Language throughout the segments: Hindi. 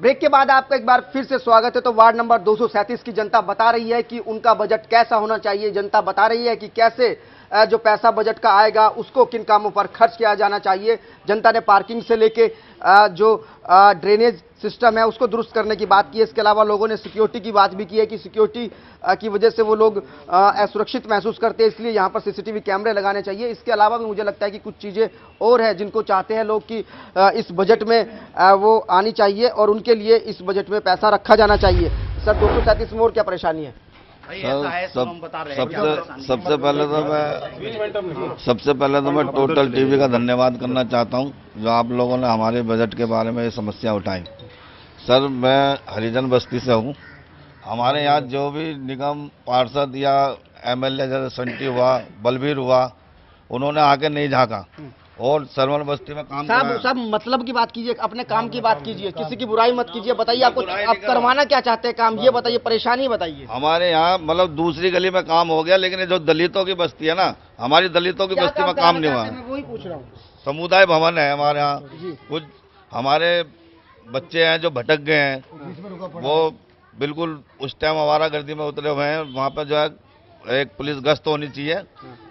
ब्रेक के बाद आपका एक बार फिर से स्वागत है। तो वार्ड नंबर 237 की जनता बता रही है कि उनका बजट कैसा होना चाहिए। जनता बता रही है कि कैसे जो पैसा बजट का आएगा उसको किन कामों पर खर्च किया जाना चाहिए। जनता ने पार्किंग से लेके जो ड्रेनेज सिस्टम है उसको दुरुस्त करने की बात की है। इसके अलावा लोगों ने सिक्योरिटी की बात भी की है कि सिक्योरिटी की वजह से वो लोग असुरक्षित महसूस करते हैं, इसलिए यहाँ पर सीसीटीवी कैमरे लगाने चाहिए। इसके अलावा भी मुझे लगता है कि कुछ चीज़ें और है जिनको चाहते हैं लोग कि इस बजट में वो आनी चाहिए और उनके लिए इस बजट में पैसा रखा जाना चाहिए। सर 237 में और क्या परेशानी है? सबसे पहले तो मैं टोटल टीवी का धन्यवाद करना चाहता हूं जो आप लोगों ने हमारे बजट के बारे में ये समस्या उठाई। सर मैं हरिजन बस्ती से हूं। हमारे यहाँ जो भी निगम पार्षद या एमएलए जैसे संटी हुआ, बलबीर हुआ, उन्होंने आके नहीं झांका और सरवन बस्ती में काम साहब मतलब की बात कीजिए, अपने काम की बात कीजिए, किसी की बुराई मत कीजिए। बताइए आपको आप करवाना क्या चाहते हैं काम, ये बताइए, परेशानी बताइए। हमारे यहाँ मतलब दूसरी गली में काम हो गया, लेकिन जो दलितों की बस्ती है ना, हमारी दलितों की बस्ती में काम नहीं हुआ। मैं वही पूछ रहा हूँ। समुदाय भवन है हमारे यहाँ। कुछ हमारे बच्चे हैं जो भटक गए हैं, वो बिल्कुल उस टाइम आवारागर्दी में उतरे हुए हैं। वहाँ पर जो है एक पुलिस गश्त होनी चाहिए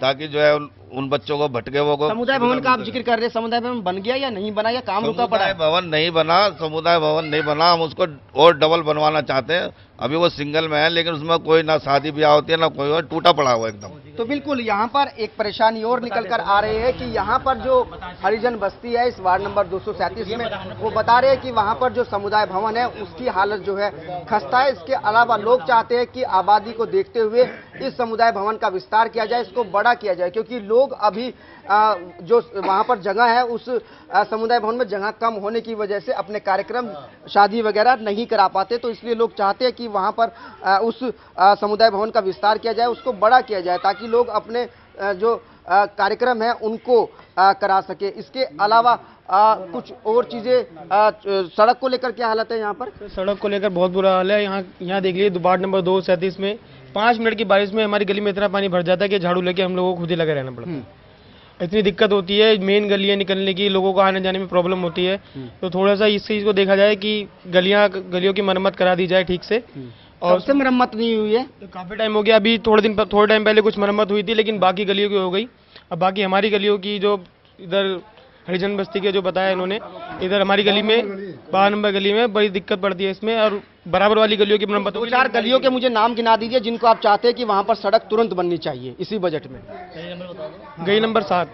ताकि जो है उन बच्चों को भटके वो को। समुदाय भवन का आप जिक्र कर रहे हैं, समुदाय भवन बन गया या नहीं बना या काम रुका पड़ा है? भवन नहीं बना, समुदाय भवन नहीं बना। हम उसको और डबल बनवाना चाहते हैं। अभी वो सिंगल में है, लेकिन उसमें कोई ना शादी ब्याह होती है ना कोई, और टूटा पड़ा हुआ एकदम। तो बिल्कुल यहाँ पर एक परेशानी और निकल कर आ रही है कि यहाँ पर जो हरिजन बस्ती है इस वार्ड नंबर 237 में, वो बता रहे हैं कि वहाँ पर जो समुदाय भवन है उसकी हालत जो है खस्ता है। इसके अलावा लोग चाहते हैं कि आबादी को देखते हुए इस समुदाय भवन का विस्तार किया जाए, इसको बड़ा किया जाए, क्योंकि लोग अभी जो वहाँ पर जगह है उस समुदाय भवन में जगह कम होने की वजह से अपने कार्यक्रम शादी वगैरह नहीं करा पाते। तो इसलिए लोग चाहते हैं कि वहाँ पर उस समुदाय भवन का विस्तार किया जाए, उसको बड़ा किया जाए, ताकि लोग अपने जो कार्यक्रम है उनको करा सके। इसके अलावा कुछ और चीजें, सड़क को लेकर क्या हालत है यहाँ पर? सड़क को लेकर बहुत बुरा हाल है। यहाँ देख लीजिए वार्ड नंबर 237 में 5 मिनट की बारिश में हमारी गली में इतना पानी भर जाता है कि झाड़ू लेके हम लोगों को खुद ही लगे रहना पड़ता है। इतनी दिक्कत होती है, मेन गलियां निकलने की, लोगों को आने जाने में प्रॉब्लम होती है। तो थोड़ा सा इस चीज को देखा जाए कि गलियों की मरम्मत करा दी जाए ठीक से। और उससे मरम्मत नहीं हुई है, काफी टाइम हो गया। अभी थोड़े टाइम पहले कुछ मरम्मत हुई थी, लेकिन बाकी गलियों की हो गई। अब बाकी हमारी गलियों की जो इधर हरिजन बस्ती के जो बताया इन्होंने, इधर हमारी गली में 12 नंबर गली में बड़ी दिक्कत पड़ती है इसमें, और बराबर वाली गलियों की मरम्मत। 2-4 गलियों के मुझे नाम गिना दीजिए जिनको आप चाहते हैं कि वहाँ पर सड़क तुरंत बननी चाहिए इसी बजट में। गली नंबर 7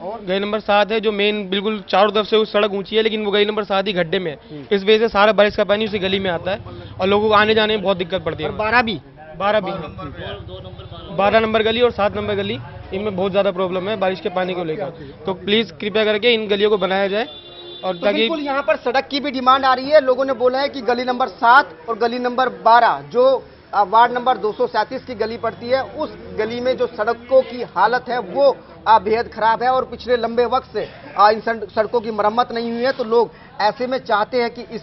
और गली नंबर 7 है जो मेन बिल्कुल चारों तरफ से उस सड़क ऊंची है, लेकिन वो गली नंबर 7 ही गड्ढे में है। इस वजह से सारा बारिश का पानी उसी गली में आता है और लोगों को आने जाने में बहुत दिक्कत पड़ती है। 12 नंबर गली और 7 नंबर गली, इनमें बहुत ज्यादा प्रॉब्लम है बारिश के पानी को लेकर। तो प्लीज कृपया करके इन गलियों को बनाया जाए। और तो बिल्कुल यहाँ पर सड़क की भी डिमांड आ रही है। लोगों ने बोला है कि गली नंबर 7 और गली नंबर 12 जो वार्ड नंबर 237 की गली पड़ती है, उस गली में जो सड़कों की हालत है वो बेहद खराब है और पिछले लंबे वक्त से इन सड़कों की मरम्मत नहीं हुई है। तो लोग ऐसे में चाहते हैं कि इस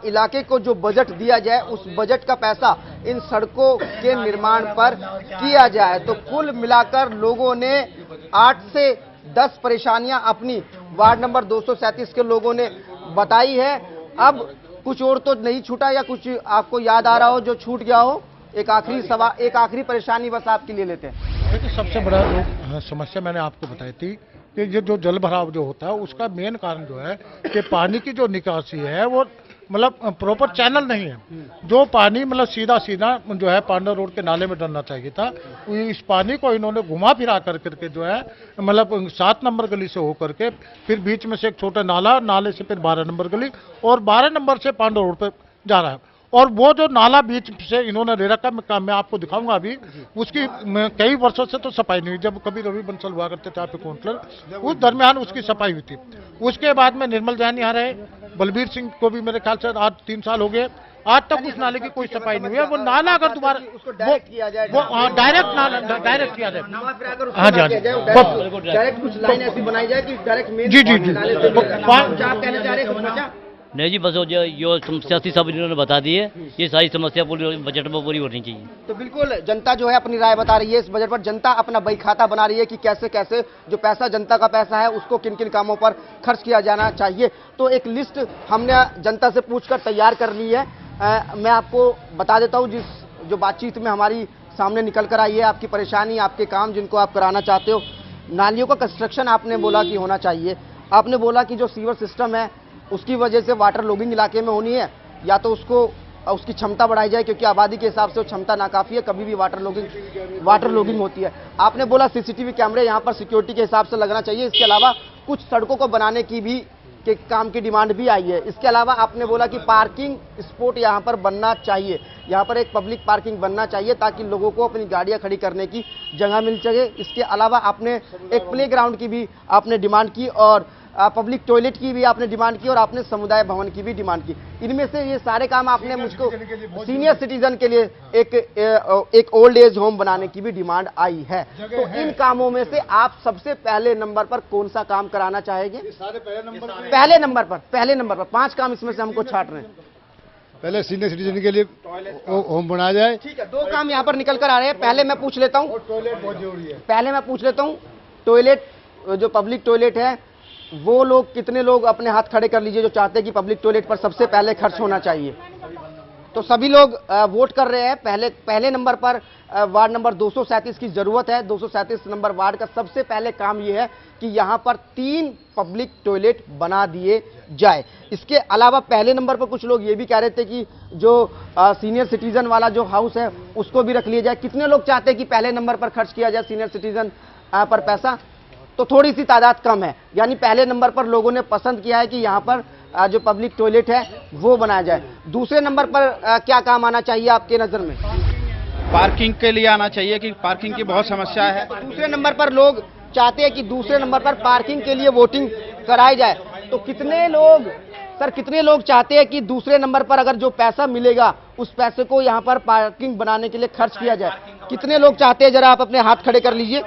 इलाके को जो बजट दिया जाए उस बजट का पैसा इन सड़कों के निर्माण पर किया जाए। तो कुल मिलाकर लोगों ने 8 से 10 परेशानियां अपनी वार्ड नंबर 237 के लोगों ने बताई है। अब कुछ और तो नहीं छूटा या कुछ आपको याद आ रहा हो जो छूट गया हो? एक आखिरी परेशानी बस आपके लिए लेते हैं। देखिए सबसे बड़ा जो समस्या मैंने आपको बताई थी कि ये जो जल भराव जो होता है उसका मेन कारण जो है कि पानी की जो निकासी है वो मतलब प्रॉपर चैनल नहीं है। जो पानी मतलब सीधा जो है पांडा रोड के नाले में डलना चाहिए था, इस पानी को इन्होंने घुमा फिरा करके जो है मतलब 7 नंबर गली से होकर के फिर बीच में से एक छोटा नाले से फिर 12 नंबर गली और 12 नंबर से पांडा रोड पर जा रहा है। और वो जो नाला बीच से इन्होंने ले रखा, मैं आपको दिखाऊंगा अभी, उसकी कई वर्षों से तो सफाई नहीं हुई। जब कभी रवि बंसल हुआ करते थे आपके काउंसलर, उस दरमियान उसकी सफाई हुई थी। उसके बाद में निर्मल जैन यहाँ रहे, बलबीर सिंह को भी मेरे ख्याल से आज 3 साल हो गए, आज तक उस नाले की कोई सफाई नहीं हुई है। वो नाला अगर दोबारा डायरेक्ट किया जाए, डायरेक्ट किया जाए, हाँ जी, डायरेक्ट कुछ लाइन ऐसी बनाई जाए कि डायरेक्ट जी आप कहना चाह रहे हैं नहीं जी, बस जो समस्या थी सब इन्होंने बता दी है। ये सारी समस्या पूरी बजट में पूरी होनी चाहिए। तो बिल्कुल जनता जो है अपनी राय बता रही है इस बजट पर। जनता अपना बही खाता बना रही है कि कैसे कैसे जो पैसा जनता का पैसा है उसको किन किन कामों पर खर्च किया जाना चाहिए। तो एक लिस्ट हमने जनता से पूछकर तैयार कर ली है। मैं आपको बता देता हूँ जिस जो बातचीत में हमारी सामने निकल कर आई है, आपकी परेशानी, आपके काम जिनको आप कराना चाहते हो। नालियों का कंस्ट्रक्शन आपने बोला कि होना चाहिए। आपने बोला कि जो सीवर सिस्टम है उसकी वजह से वाटर लॉगिंग इलाके में होनी है, या तो उसकी क्षमता बढ़ाई जाए क्योंकि आबादी के हिसाब से वो क्षमता नाकाफी है, कभी भी वाटर लॉगिंग होती है। आपने बोला सीसीटीवी कैमरे यहाँ पर सिक्योरिटी के हिसाब से लगना चाहिए। इसके अलावा कुछ सड़कों को बनाने की भी के काम की डिमांड भी आई है। इसके अलावा आपने बोला कि पार्किंग स्पॉट यहाँ पर बनना चाहिए, यहाँ पर एक पब्लिक पार्किंग बनना चाहिए ताकि लोगों को अपनी गाड़ियाँ खड़ी करने की जगह मिल सके। इसके अलावा आपने एक प्लेग्राउंड की भी आपने डिमांड की और पब्लिक टॉयलेट की भी आपने डिमांड की और आपने समुदाय भवन की भी डिमांड की। इनमें से ये सारे काम आपने मुझको सीनियर सिटीजन के लिए एक ओल्ड एज होम बनाने की भी डिमांड आई है। तो इन कामों में से आप सबसे पहले नंबर पर कौन सा काम कराना चाहेंगे? पहले नंबर पर 5 काम इसमें से हमको छाट रहे हैं। पहले सीनियर सिटीजन के लिए होम बनाया जाए। ठीक है, 2 काम यहाँ पर निकल कर आ रहे हैं। पहले मैं पूछ लेता हूँ, टॉयलेट जो पब्लिक टॉयलेट है वो लोग कितने लोग अपने हाथ खड़े कर लीजिए जो चाहते हैं कि पब्लिक टॉयलेट पर सबसे पहले खर्च होना चाहिए। तो सभी लोग वोट कर रहे हैं। पहले नंबर पर वार्ड नंबर 237 की जरूरत है। 237 नंबर वार्ड का सबसे पहले काम यह है कि यहाँ पर 3 पब्लिक टॉयलेट बना दिए जाए। इसके अलावा पहले नंबर पर कुछ लोग ये भी कह रहे थे कि जो सीनियर सिटीजन वाला जो हाउस है उसको भी रख लिया जाए। कितने लोग चाहते हैं कि पहले नंबर पर खर्च किया जाए सीनियर सिटीजन पर पैसा? तो थोड़ी सी तादाद कम है, यानी पहले नंबर पर लोगों ने पसंद किया है कि यहाँ पर जो पब्लिक टॉयलेट है वो बनाया जाए। दूसरे नंबर पर क्या काम आना चाहिए आपके नज़र में? पार्किंग के लिए आना चाहिए कि पार्किंग की बहुत समस्या है। दूसरे नंबर पर लोग चाहते हैं कि दूसरे नंबर पर पार्किंग के लिए वोटिंग कराई जाए। तो कितने लोग चाहते हैं कि दूसरे नंबर पर अगर जो पैसा मिलेगा उस पैसे को यहाँ पर पार्किंग बनाने के लिए खर्च किया जाए? कितने लोग चाहते हैं? जरा आप अपने हाथ खड़े कर लीजिए।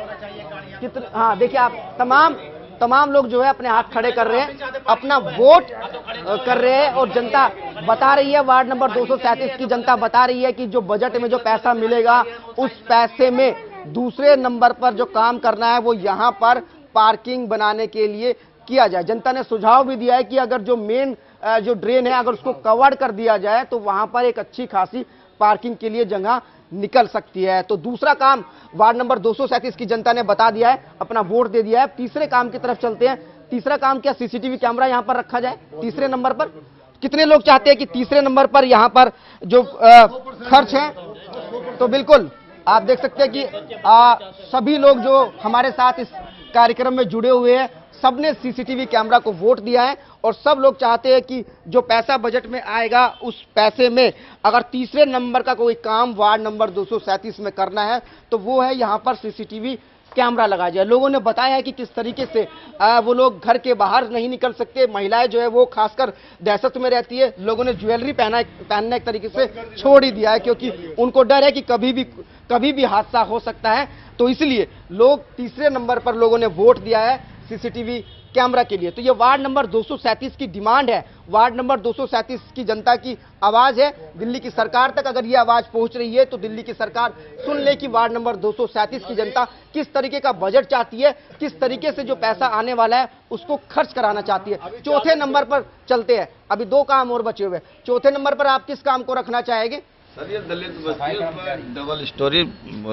हाँ, देखिए आप तमाम लोग जो है अपने हाथ खड़े कर रहे हैं, अपना वोट कर रहे हैं और जनता बता रही है, वार्ड नंबर 237 की जनता बता रही है कि जो बजट में जो पैसा मिलेगा उस पैसे में दूसरे नंबर पर जो काम करना है वो यहाँ पर पार्किंग बनाने के लिए किया जाए। जनता ने सुझाव भी दिया है कि अगर जो मेन जो ड्रेन है अगर उसको कवर कर दिया जाए तो वहां पर एक अच्छी खासी पार्किंग के लिए जगह निकल सकती है। तो दूसरा काम वार्ड नंबर 237 की जनता ने बता दिया है, अपना वोट दे दिया है। तीसरे काम की तरफ चलते हैं। तीसरा काम क्या सीसीटीवी कैमरा यहां पर रखा जाए तीसरे नंबर पर? कितने लोग चाहते हैं कि तीसरे नंबर पर यहां पर जो खर्च है? तो बिल्कुल आप देख सकते हैं कि सभी लोग जो हमारे साथ इस कार्यक्रम में जुड़े हुए हैं सबने सीसीटीवी कैमरा को वोट दिया है और सब लोग चाहते हैं कि जो पैसा बजट में आएगा उस पैसे में अगर तीसरे नंबर का कोई काम वार्ड नंबर 237 में करना है तो वो है यहाँ पर सीसीटीवी कैमरा लगाया जाए। लोगों ने बताया है कि किस तरीके से वो लोग घर के बाहर नहीं निकल सकते। महिलाएं जो है वो खासकर दहशत में रहती है। लोगों ने ज्वेलरी पहनना एक तरीके से छोड़ ही दिया है क्योंकि उनको डर है कि कभी भी हादसा हो सकता है। तो इसलिए लोग तीसरे नंबर पर लोगों ने वोट दिया है सीसीटीवी कैमरा के लिए। तो ये वार्ड नंबर 237 की डिमांड है, वार्ड नंबर 237 की जनता की आवाज है। दिल्ली की सरकार तक अगर ये आवाज पहुंच रही है तो दिल्ली की सरकार सुन ले कि वार्ड नंबर 237 की जनता किस तरीके का बजट चाहती है, किस तरीके से जो पैसा आने वाला है उसको खर्च कराना चाहती है। चौथे नंबर पर चलते हैं, अभी 2 काम और बचे हुए। चौथे नंबर पर आप किस काम को रखना चाहेंगे? सर ये दलित बस्ती डबल स्टोरी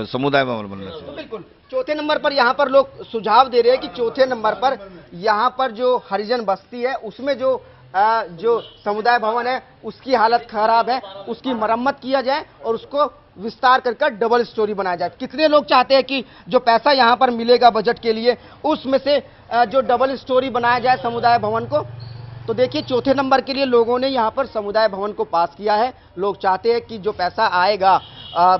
समुदाय भवन बनना चाहिए। बिल्कुल, चौथे नंबर पर यहाँ पर लोग सुझाव दे रहे हैं कि चौथे नंबर पर यहाँ पर जो हरिजन बस्ती है उसमें जो समुदाय भवन है उसकी हालत खराब है, उसकी मरम्मत किया जाए और उसको विस्तार कर डबल स्टोरी बनाया जाए। कितने लोग चाहते हैं कि जो पैसा यहाँ पर मिलेगा बजट के लिए उसमें से जो डबल स्टोरी बनाया जाए समुदाय भवन को? तो देखिए चौथे नंबर के लिए लोगों ने यहाँ पर समुदाय भवन को पास किया है। लोग चाहते हैं कि जो पैसा आएगा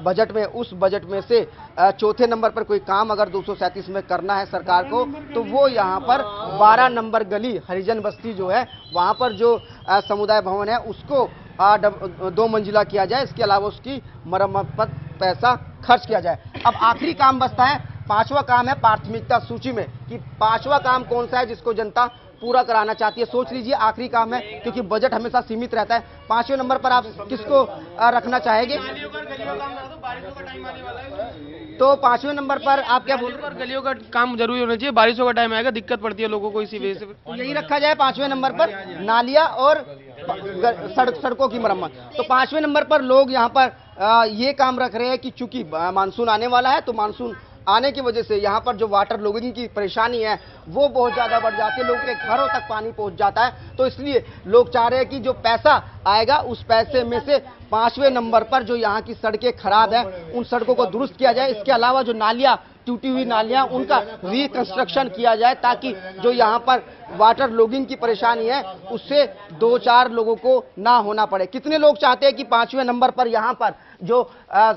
बजट में उस बजट में से चौथे नंबर पर कोई काम अगर 237 में करना है सरकार को तो वो यहाँ पर 12 नंबर गली हरिजन बस्ती जो है वहाँ पर जो समुदाय भवन है उसको 2 मंजिला किया जाए। इसके अलावा उसकी मरम्मत पर पैसा खर्च किया जाए। अब आखिरी काम बचता है पांचवा काम है प्राथमिकता सूची में कि पांचवा काम कौन सा है जिसको जनता पूरा कराना चाहती है। सोच लीजिए आखिरी काम है, क्योंकि बजट हमेशा सीमित रहता है। पांचवें नंबर पर आप किसको रखना चाहेंगे? तो पांचवें नंबर पर आप क्या बोल रहे हैं? गलियों का काम जरूरी होना चाहिए, बारिशों का टाइम आएगा, दिक्कत पड़ती है लोगों को इसी वजह से। तो यही रखा जाए पांचवें नंबर पर, नालियां और सड़कों की मरम्मत। तो पांचवें नंबर पर लोग यहाँ पर ये काम रख रहे हैं कि चूंकि मानसून आने वाला है, तो मानसून आने की वजह से यहाँ पर जो वाटर लॉगिंग की परेशानी है वो बहुत ज़्यादा बढ़ जाती है, लोगों के घरों तक पानी पहुँच जाता है। तो इसलिए लोग चाह रहे हैं कि जो पैसा आएगा उस पैसे में से पांचवें नंबर पर जो यहाँ की सड़कें खराब है उन सड़कों को दुरुस्त किया जाए। इसके अलावा जो नालियाँ, टूटी हुई नालियाँ, उनका रिकंस्ट्रक्शन किया जाए ताकि जो यहाँ पर वाटर लॉगिंग की परेशानी है उससे 2-4 लोगों को ना होना पड़े। कितने लोग चाहते हैं कि पांचवें नंबर पर यहाँ पर जो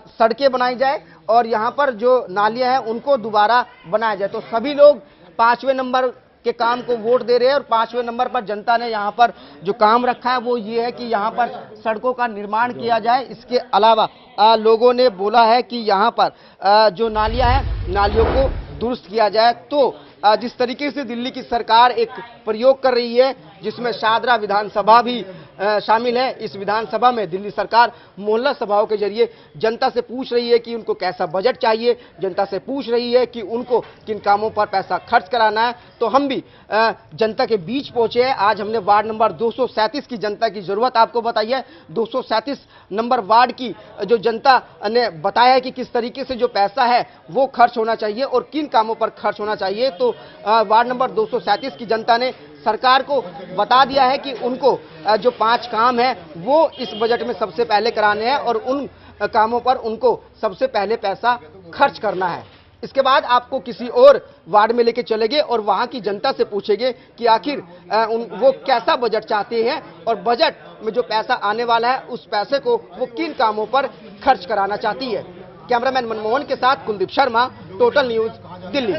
सड़कें बनाई जाए और यहाँ पर जो नालियाँ हैं उनको दोबारा बनाया जाए? तो सभी लोग पांचवें नंबर के काम को वोट दे रहे हैं और पांचवें नंबर पर जनता ने यहाँ पर जो काम रखा है वो ये है कि यहाँ पर सड़कों का निर्माण किया जाए। इसके अलावा लोगों ने बोला है कि यहाँ पर जो नालियाँ हैं नालियों को दुरुस्त किया जाए। तो जिस तरीके से दिल्ली की सरकार एक प्रयोग कर रही है जिसमें शादरा विधानसभा भी शामिल है, इस विधानसभा में दिल्ली सरकार मोहल्ला सभाओं के जरिए जनता से पूछ रही है कि उनको कैसा बजट चाहिए, जनता से पूछ रही है कि उनको किन कामों पर पैसा खर्च कराना है। तो हम भी जनता के बीच पहुंचे हैं। आज हमने वार्ड नंबर 237 की जनता की जरूरत आपको बताई है। 237 नंबर वार्ड की जो जनता ने बताया है कि किस तरीके से जो पैसा है वो खर्च होना चाहिए और किन कामों पर खर्च होना चाहिए। तो वार्ड नंबर 237 की जनता ने सरकार को बता दिया है कि उनको जो 5 काम है वो इस बजट में सबसे पहले कराने हैं और उन कामों पर उनको सबसे पहले पैसा खर्च करना है। इसके बाद आपको किसी और वार्ड में लेके चलेंगे और वहां की जनता से पूछेंगे कि आखिर वो कैसा बजट चाहते हैं और बजट में जो पैसा आने वाला है उस पैसे को वो किन कामों पर खर्च कराना चाहती है। कैमरामैन मनमोहन के साथ कुलदीप शर्मा, टोटल न्यूज, दिल्ली।